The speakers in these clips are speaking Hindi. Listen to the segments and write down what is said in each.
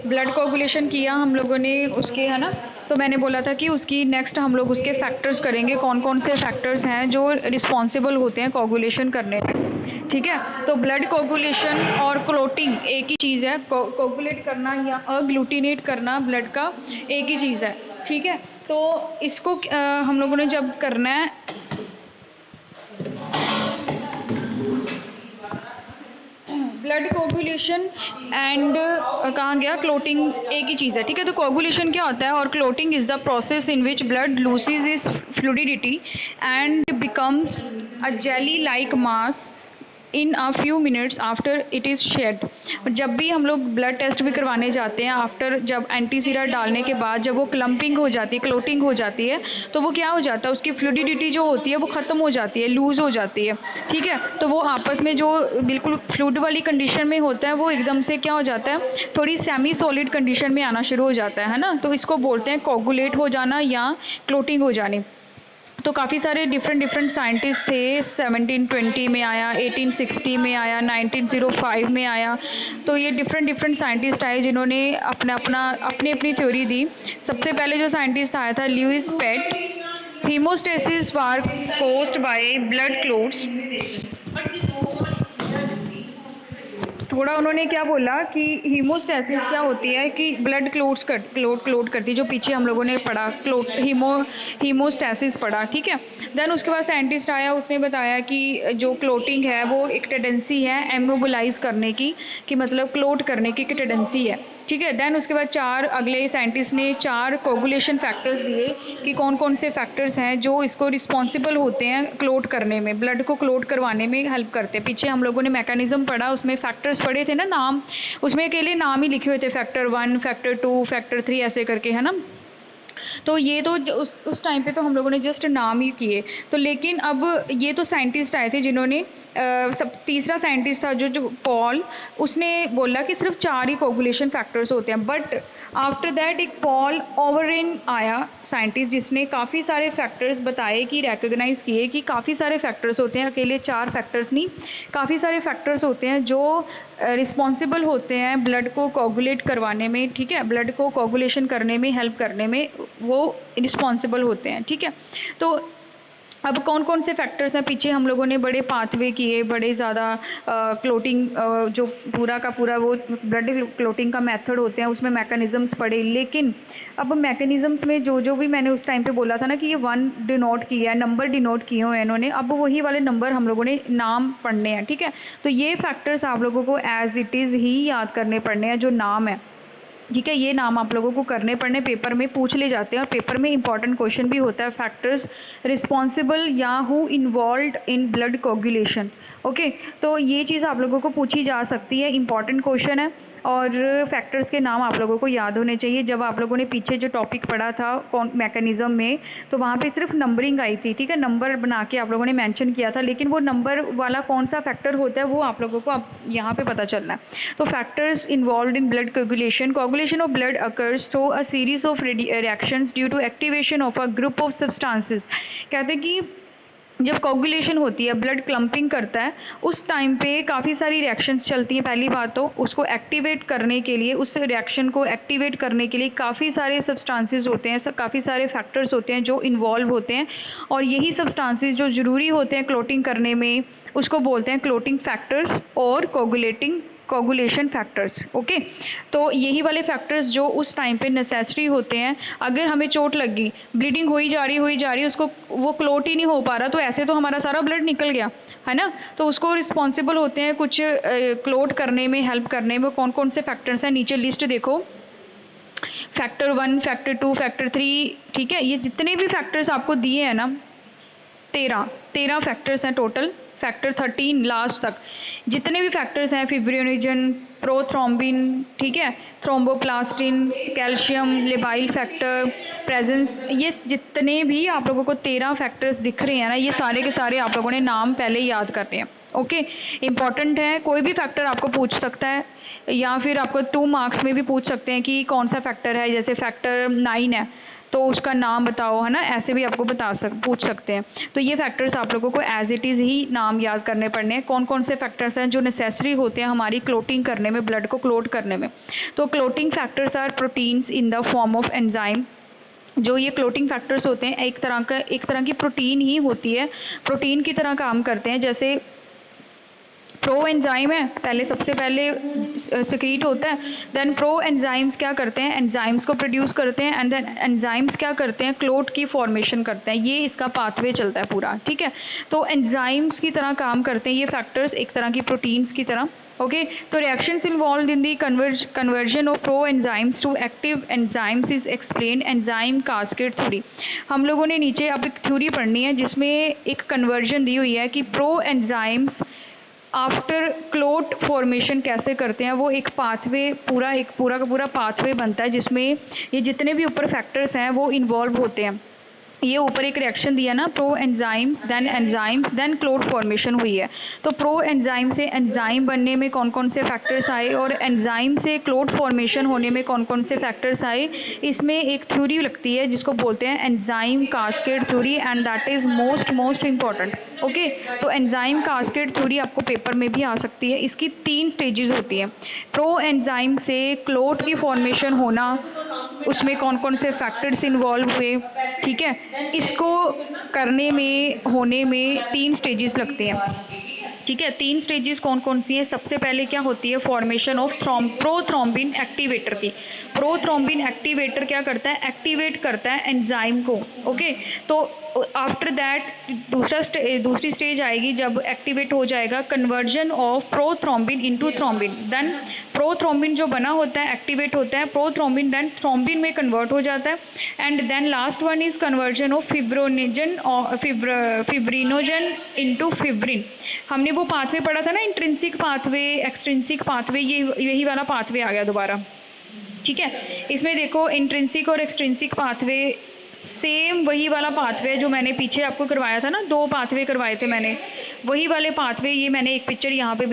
ब्लड कोगुलेशन किया हम लोगों ने उसके, है ना। तो मैंने बोला था कि उसकी नेक्स्ट हम लोग उसके फैक्टर्स करेंगे, कौन कौन से फैक्टर्स हैं जो रिस्पॉन्सिबल होते हैं कोगुलेशन करने में। ठीक है, तो ब्लड कोगुलेशन और क्लोटिंग एक ही चीज़ है। कोगुलेट करना या अग्लूटिनेट करना ब्लड का एक ही चीज़ है। ठीक है, तो इसको हम लोगों ने जब करना है, ब्लड कोगुलेशन एंड कहाँ गया, क्लोटिंग एक ही चीज़ है। ठीक है, तो कोगुलेशन क्या होता है और clotting is the process in which blood loses its fluidity and becomes a jelly like mass in a few minutes after it is shed. जब भी हम लोग ब्लड टेस्ट भी करवाने जाते हैं, आफ्टर जब एंटीसीरा डालने के बाद जब वो क्लम्पिंग हो जाती है, क्लोटिंग हो जाती है, तो वो क्या हो जाता है, उसकी फ्लूडिडिटी जो होती है वो ख़त्म हो जाती है, लूज़ हो जाती है। ठीक है, तो वो आपस में जो बिल्कुल फ्लूइड वाली कंडीशन में होता है वो एकदम से क्या हो जाता है, थोड़ी सेमी सॉलिड कंडीशन में आना शुरू हो जाता है ना। तो इसको बोलते हैं कोगुलेट हो जाना या क्लोटिंग हो जानी। तो काफ़ी सारे डिफरेंट साइंटिस्ट थे। 1720 में आया, 1860 में आया, 1905 में आया। तो ये डिफरेंट साइंटिस्ट आए जिन्होंने अपनी अपनी थ्योरी दी। सबसे पहले जो साइंटिस्ट आया था Lewis pet. Haemostasis war caused by blood clots. थोड़ा उन्होंने क्या बोला कि हीमोस्टेसिस क्या होती है कि ब्लड क्लोट करती है, जो पीछे हम लोगों ने पढ़ा हीमोस्टेसिस पढ़ा। ठीक है, देन उसके बाद साइंटिस्ट आया, उसने बताया कि जो क्लोटिंग है वो एक टेंडेंसी है एमोबिलाइज करने की, कि मतलब क्लोट करने की एक टेंडेंसी है। ठीक है, देन उसके बाद अगले साइंटिस्ट ने 4 कोगुलेशन फैक्टर्स दिए कि कौन कौन से फैक्टर्स हैं जो इसको रिस्पॉन्सिबल होते हैं क्लोट करने में, ब्लड को क्लोट करवाने में हेल्प करते हैं। पीछे हम लोगों ने मैकेनिज्म पढ़ा, उसमें फैक्टर्स पढ़े थे ना, नाम उसमें अकेले नाम ही लिखे हुए थे, फैक्टर 1, फैक्टर 2, फैक्टर 3 ऐसे करके, है ना। तो ये तो उस टाइम पे तो हम लोगों ने जस्ट नाम ही किए। तो लेकिन अब ये तो साइंटिस्ट आए थे जिन्होंने सब तीसरा साइंटिस्ट था जो पॉल, उसने बोला कि सिर्फ 4 ही कोगुलेशन फैक्टर्स होते हैं। बट आफ्टर दैट एक पॉल ओवरेन आया साइंटिस्ट, जिसने काफ़ी सारे फैक्टर्स बताए कि रिकग्नाइज़ किए कि काफ़ी सारे फैक्टर्स होते हैं, अकेले 4 फैक्टर्स नहीं, काफ़ी सारे फैक्टर्स होते हैं जो रिस्पॉन्सिबल होते हैं ब्लड को कोगुलेट करवाने में। ठीक है, ब्लड को कोगुलेशन करने में हेल्प करने में वो रिस्पॉन्सिबल होते हैं। ठीक है, तो अब कौन कौन से फैक्टर्स हैं, पीछे हम लोगों ने बड़े पाथवे किए, बड़े ज़्यादा क्लोटिंग जो पूरा का पूरा वो ब्लड क्लोटिंग का मेथड होते हैं उसमें मैकेनिज़म्स पढ़े। लेकिन अब मैकेनिज़म्स में जो भी मैंने उस टाइम पे बोला था ना कि ये 1 डिनोट किया है, नंबर डिनोट किए हुए हैं इन्होंने, अब वही वाले नंबर हम लोगों ने नाम पढ़ने हैं। ठीक है, तो ये फैक्टर्स आप लोगों को एज इट इज़ ही याद करने पड़ने हैं, जो नाम है। ठीक है, ये नाम आप लोगों को करने पड़ने, पेपर में पूछ ले जाते हैं और पेपर में इंपॉर्टेंट क्वेश्चन भी होता है, फैक्टर्स रिस्पॉन्सिबल या who involved in blood coagulation. Okay, तो ये चीज़ आप लोगों को पूछी जा सकती है, इंपॉर्टेंट क्वेश्चन है। और फैक्टर्स के नाम आप लोगों को याद होने चाहिए। जब आप लोगों ने पीछे जो टॉपिक पढ़ा था कौन मैकेनिज़्म में, तो वहाँ पे सिर्फ नंबरिंग आई थी। ठीक है, नंबर बना के आप लोगों ने मेंशन किया था, लेकिन वो नंबर वाला कौन सा फैक्टर होता है वो आप लोगों को अब यहाँ पे पता चलना है। तो factors involved in blood coagulation of blood occurs through a series of reactions due to activation of a group of substances। कहते हैं कि जब कोगुलेशन होती है, ब्लड क्लम्पिंग करता है, उस टाइम पे काफ़ी सारी रिएक्शंस चलती हैं। पहली बात तो उसको एक्टिवेट करने के लिए, उस रिएक्शन को एक्टिवेट करने के लिए काफ़ी सारे सब्सटेंसेस होते हैं, काफ़ी सारे फैक्टर्स होते हैं जो इन्वॉल्व होते हैं। और यही सब्सटेंसेस जो ज़रूरी होते हैं क्लोटिंग करने में, उसको बोलते हैं क्लोटिंग फैक्टर्स और कोगुलेशन फैक्टर्स। ओके, तो यही वाले फैक्टर्स जो उस टाइम पे नेसेसरी होते हैं। अगर हमें चोट लग गई, ब्लीडिंग हो ही जा रही, उसको वो क्लोट ही नहीं हो पा रहा, तो ऐसे तो हमारा सारा ब्लड निकल गया, है ना। तो उसको रिस्पॉन्सिबल होते हैं कुछ क्लोट करने में, हेल्प करने में। कौन कौन से फैक्टर्स हैं, नीचे लिस्ट देखो, फैक्टर 1, फैक्टर 2, फैक्टर 3। ठीक है, ये जितने भी फैक्टर्स आपको दिए हैं ना, 13 फैक्टर्स हैं टोटल, फैक्टर 13 लास्ट तक जितने भी फैक्टर्स हैं, फिब्रिनोजन, प्रोथ्रोम्बिन, ठीक है, thromboplastin, calcium, labile factor, presence, ये जितने भी आप लोगों को 13 फैक्टर्स दिख रहे हैं ना, ये सारे के सारे आप लोगों ने नाम पहले ही याद करने हैं। ओके, इंपॉर्टेंट है, कोई भी फैक्टर आपको पूछ सकता है या फिर आपको 2 मार्क्स में भी पूछ सकते हैं कि कौन सा फैक्टर है, जैसे फैक्टर 9 है तो उसका नाम बताओ, है ना, ऐसे भी आपको पूछ सकते हैं। तो ये फैक्टर्स आप लोगों को एज इट इज़ ही नाम याद करने पड़ने हैं, कौन कौन से फैक्टर्स हैं जो नेसेसरी होते हैं हमारी क्लोटिंग करने में, ब्लड को क्लोट करने में। तो clotting factors are proteins in the form of enzyme. जो ये क्लोटिंग फैक्टर्स होते हैं एक तरह की प्रोटीन ही होती है, प्रोटीन की तरह काम करते हैं। जैसे प्रो एंजाइम है, पहले सबसे पहले सिक्रीट होता है, देन प्रो एंजाइम्स क्या करते हैं, एंजाइम्स को प्रोड्यूस करते हैं, एंड देन एंजाइम्स क्या करते हैं, क्लोट की फॉर्मेशन करते हैं। ये इसका पाथवे चलता है पूरा, ठीक है। तो एंजाइम्स की तरह काम करते हैं ये फैक्टर्स, एक तरह की प्रोटीन्स की तरह। ओके, तो reactions involve in the conversion of pro enzymes to active enzymes is explain enzyme cascade theory. हम लोगों ने नीचे अब एक थ्योरी पढ़नी है जिसमें एक कन्वर्जन दी हुई है कि pro enzymes after clot formation कैसे करते हैं। वो एक पाथवे, पूरा का पूरा पाथवे बनता है जिसमें ये जितने भी ऊपर फैक्टर्स हैं वो इन्वॉल्व होते हैं। ये ऊपर एक रिएक्शन दिया ना, pro enzymes then clot formation हुई है। तो प्रो एंजाइम से एंजाइम बनने में कौन कौन से फैक्टर्स आए और एंजाइम से क्लोट फॉर्मेशन होने में कौन कौन से फैक्टर्स आए, इसमें एक थ्योरी लगती है जिसको बोलते हैं enzyme cascade theory, and that is most important. Okay, तो एंजाइम कास्केड थ्योरी आपको पेपर में भी आ सकती है। इसकी 3 स्टेजेस होती हैं। प्रो एंजाइम से क्लोट की फॉर्मेशन होना, उसमें कौन कौन से फैक्टर्स इन्वॉल्व हुए, ठीक है। इसको करने में होने में 3 स्टेजेस लगते हैं, ठीक है। 3 स्टेजेस कौन कौन सी है, सबसे पहले क्या होती है, फॉर्मेशन ऑफ प्रोथ्रोम्बिन एक्टिवेटर की। प्रोथ्रोम्बिन एक्टिवेटर क्या करता है, एक्टिवेट करता है एंजाइम को। ओके, तो आफ्टर दैट दूसरी स्टेज आएगी जब एक्टिवेट हो जाएगा conversion of prothrombin into thrombin. Then prothrombin जो बना होता है एक्टिवेट होता है, प्रोथ्रोम्बिन देन थ्रोम्बिन में कन्वर्ट हो जाता है, and then last one is conversion of fibrinogen into fibrin. हमने वो पाथवे पढ़ा था ना, इंट्रिंसिक पाथवे, एक्सट्रिंसिक पाथवे, यही वाला पाथवे आ गया दोबारा, ठीक है। इसमें देखो इंट्रिंसिक और एक्सट्रिंसिक पाथवे सेम वही वाला पाथवे जो मैंने पीछे आपको करवाया था ना, 2 पाथवे करवाए थे मैंने, वही वाले पाथवे। ये मैंने एक पिक्चर यहाँ पे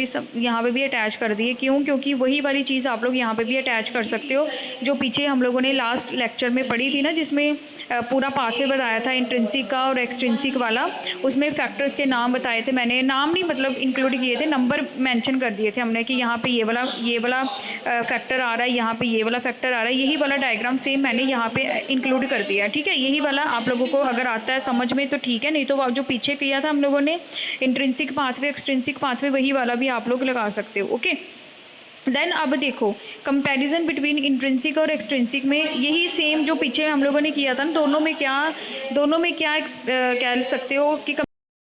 भी अटैच कर दी है। क्यों? क्योंकि वही वाली चीज़ आप लोग यहाँ पे भी अटैच कर सकते हो जो पीछे हम लोगों ने लास्ट लेक्चर में पढ़ी थी ना, जिसमें पूरा पाथवे बताया था इंट्रिंसिक का और एक्सट्रिंसिक वाला। उसमें फैक्टर्स के नाम बताए थे मैंने, नाम नहीं मतलब इंक्लूड किए थे, नंबर मेंशन कर दिए थे हमने कि यहाँ पे ये वाला फैक्टर आ रहा है, यहाँ पे ये वाला फैक्टर आ रहा है। यही वाला डायग्राम सेम मैंने यहाँ पे इंक्लूड कर दिया, ठीक है। यही वाला आप लोगों को अगर आता है समझ में तो ठीक है, नहीं तो जो पीछे किया था हम लोगों ने इंट्रिंसिक पाथवे, एक्सट्रिंसिक पाथवे, वही वाला भी आप लोग लगा सकते हो। ओके, देन अब देखो कंपैरिजन बिटवीन इंट्रिंसिक और एक्सट्रिंसिक में यही सेम जो पीछे हम लोगों ने किया था ना, दोनों में क्या कह सकते हो कि